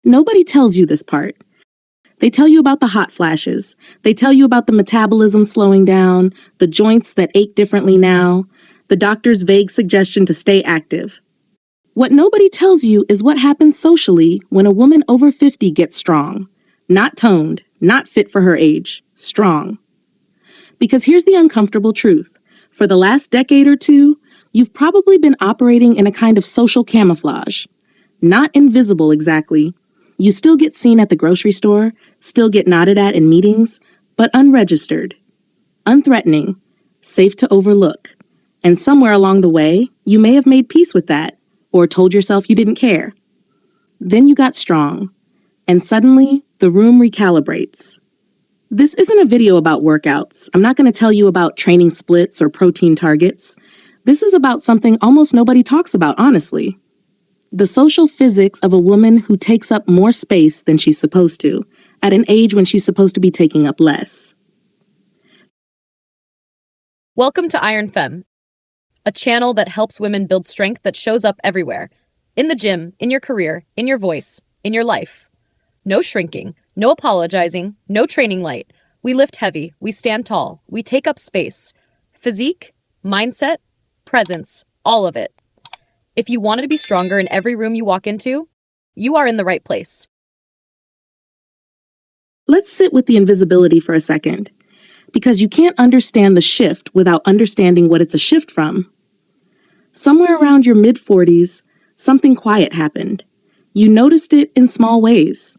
Nobody tells you this part. They tell you about the hot flashes. They tell you about the metabolism slowing down, the joints that ache differently now, the doctor's vague suggestion to stay active. What nobody tells you is what happens socially when a woman over 50 gets strong. Not toned, not fit for her age, strong. Because here's the uncomfortable truth. For the last decade or two, you've probably been operating in a kind of social camouflage. Not invisible exactly. You still get seen at the grocery store, still get nodded at in meetings, but unregistered, unthreatening, safe to overlook. And somewhere along the way, you may have made peace with that, or told yourself you didn't care. Then you got strong, and suddenly the room recalibrates. This isn't a video about workouts. I'm not going to tell you about training splits or protein targets. This is about something almost nobody talks about, honestly. The social physics of a woman who takes up more space than she's supposed to, at an age when she's supposed to be taking up less. Welcome to Iron Femme, a channel that helps women build strength that shows up everywhere. In the gym, in your career, in your voice, in your life. No shrinking, no apologizing, no training light. We lift heavy, we stand tall, we take up space. Physique, mindset, presence, all of it. If you wanted to be stronger in every room you walk into, you are in the right place. Let's sit with the invisibility for a second, because you can't understand the shift without understanding what it's a shift from. Somewhere around your mid-40s, something quiet happened. You noticed it in small ways.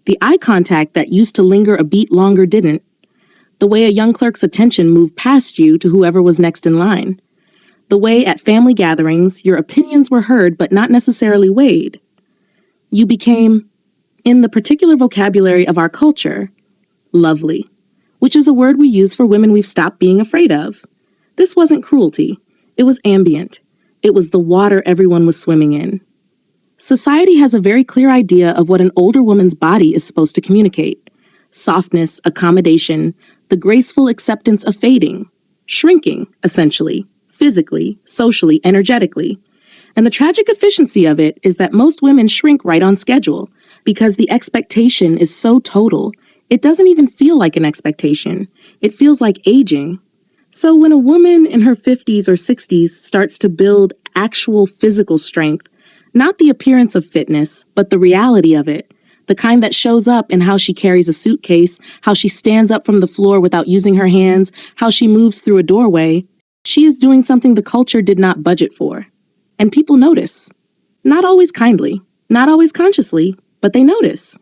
The eye contact that used to linger a beat longer didn't. The way a young clerk's attention moved past you to whoever was next in line. The way at family gatherings, your opinions were heard but not necessarily weighed. You became, in the particular vocabulary of our culture, lovely, which is a word we use for women we've stopped being afraid of. This wasn't cruelty. It was ambient. It was the water everyone was swimming in. Society has a very clear idea of what an older woman's body is supposed to communicate. Softness, accommodation, the graceful acceptance of fading, shrinking, essentially. Physically, socially, energetically. And the tragic efficiency of it is that most women shrink right on schedule because the expectation is so total, it doesn't even feel like an expectation. It feels like aging. So when a woman in her 50s or 60s starts to build actual physical strength, not the appearance of fitness, but the reality of it, the kind that shows up in how she carries a suitcase, how she stands up from the floor without using her hands, how she moves through a doorway, she is doing something the culture did not budget for. And people notice. Not always kindly, not always consciously, but they notice.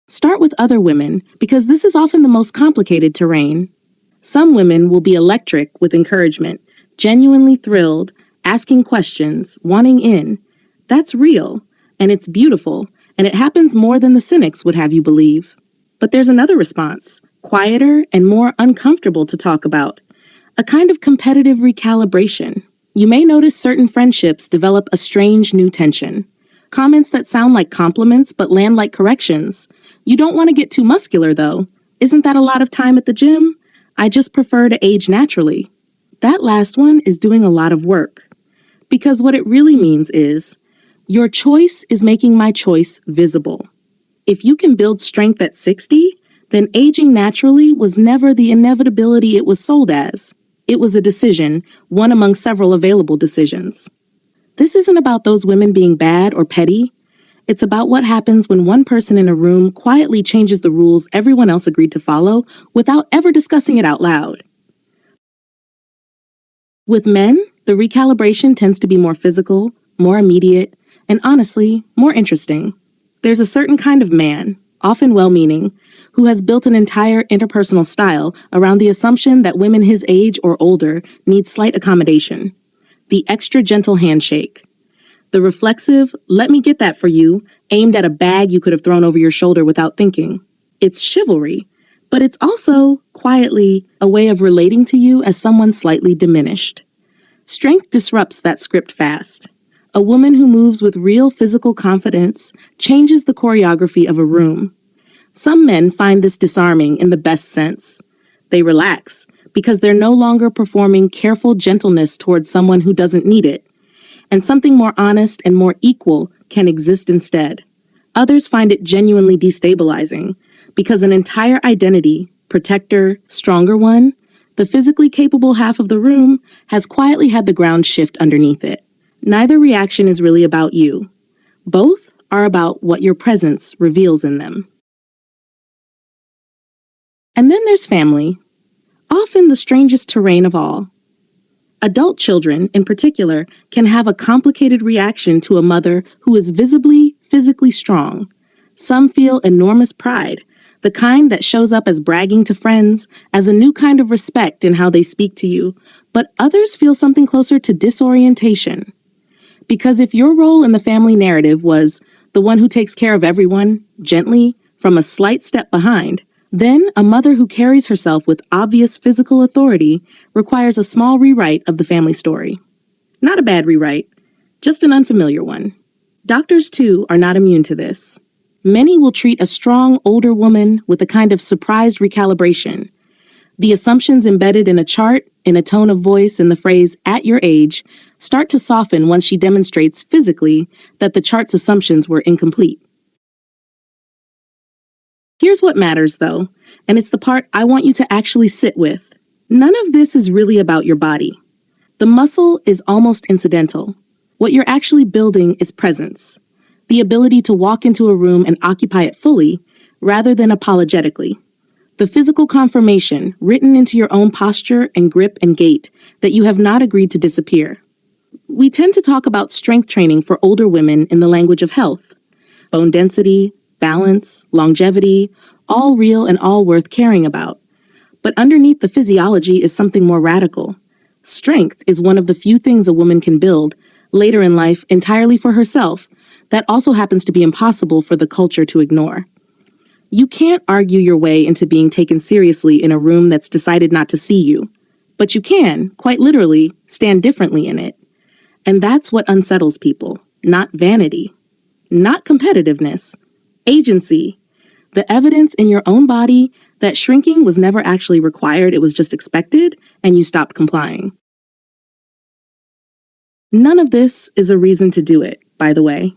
Start with other women, because this is often the most complicated terrain. Some women will be electric with encouragement, genuinely thrilled, asking questions, wanting in. That's real, and it's beautiful, and it happens more than the cynics would have you believe. But there's another response. Quieter and more uncomfortable to talk about, a kind of competitive recalibration. You may notice certain friendships develop a strange new tension. Comments that sound like compliments but land like corrections. You don't want to get too muscular though. Isn't that a lot of time at the gym? I just prefer to age naturally. That last one is doing a lot of work. Because what it really means is, your choice is making my choice visible. If you can build strength at 60, then aging naturally was never the inevitability it was sold as. It was a decision, one among several available decisions. This isn't about those women being bad or petty. It's about what happens when one person in a room quietly changes the rules everyone else agreed to follow without ever discussing it out loud. With men, the recalibration tends to be more physical, more immediate, and honestly, more interesting. There's a certain kind of man, often well-meaning, who has built an entire interpersonal style around the assumption that women his age or older need slight accommodation. The extra gentle handshake. The reflexive, let me get that for you, aimed at a bag you could have thrown over your shoulder without thinking. It's chivalry, but it's also, quietly, a way of relating to you as someone slightly diminished. Strength disrupts that script fast. A woman who moves with real physical confidence changes the choreography of a room. Some men find this disarming in the best sense. They relax because they're no longer performing careful gentleness towards someone who doesn't need it. And something more honest and more equal can exist instead. Others find it genuinely destabilizing because an entire identity, protector, stronger one, the physically capable half of the room, has quietly had the ground shift underneath it. Neither reaction is really about you. Both are about what your presence reveals in them. And then there's family, often the strangest terrain of all. Adult children, in particular, can have a complicated reaction to a mother who is visibly, physically strong. Some feel enormous pride, the kind that shows up as bragging to friends, as a new kind of respect in how they speak to you, but others feel something closer to disorientation. Because if your role in the family narrative was the one who takes care of everyone, gently, from a slight step behind, then a mother who carries herself with obvious physical authority requires a small rewrite of the family story. Not a bad rewrite, just an unfamiliar one. Doctors, too, are not immune to this. Many will treat a strong, older woman with a kind of surprised recalibration. The assumptions embedded in a chart, in a tone of voice, in the phrase, "at your age," start to soften once she demonstrates physically that the chart's assumptions were incomplete. Here's what matters, though, and it's the part I want you to actually sit with. None of this is really about your body. The muscle is almost incidental. What you're actually building is presence, the ability to walk into a room and occupy it fully, rather than apologetically. The physical confirmation written into your own posture and grip and gait that you have not agreed to disappear. We tend to talk about strength training for older women in the language of health. Bone density, balance, longevity, all real and all worth caring about. But underneath the physiology is something more radical. Strength is one of the few things a woman can build later in life entirely for herself that also happens to be impossible for the culture to ignore. You can't argue your way into being taken seriously in a room that's decided not to see you, but you can, quite literally, stand differently in it. And that's what unsettles people, not vanity, not competitiveness, agency, the evidence in your own body that shrinking was never actually required, it was just expected, and you stopped complying. None of this is a reason to do it, by the way.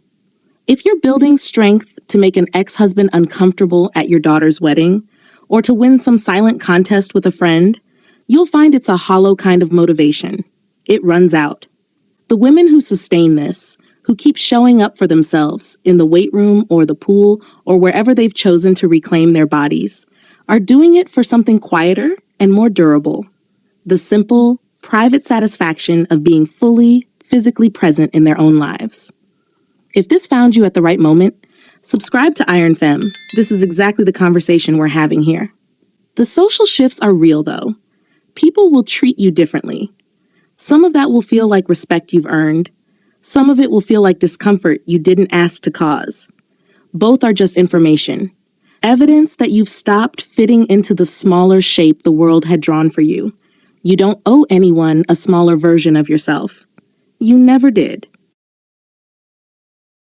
If you're building strength to make an ex-husband uncomfortable at your daughter's wedding, or to win some silent contest with a friend, you'll find it's a hollow kind of motivation. It runs out. The women who sustain this, who keep showing up for themselves in the weight room or the pool or wherever they've chosen to reclaim their bodies, are doing it for something quieter and more durable. The simple, private satisfaction of being fully, physically present in their own lives. If this found you at the right moment, subscribe to Iron Femme. This is exactly the conversation we're having here. The social shifts are real, though. People will treat you differently. Some of that will feel like respect you've earned. Some of it will feel like discomfort you didn't ask to cause. Both are just information. Evidence that you've stopped fitting into the smaller shape the world had drawn for you. You don't owe anyone a smaller version of yourself. You never did.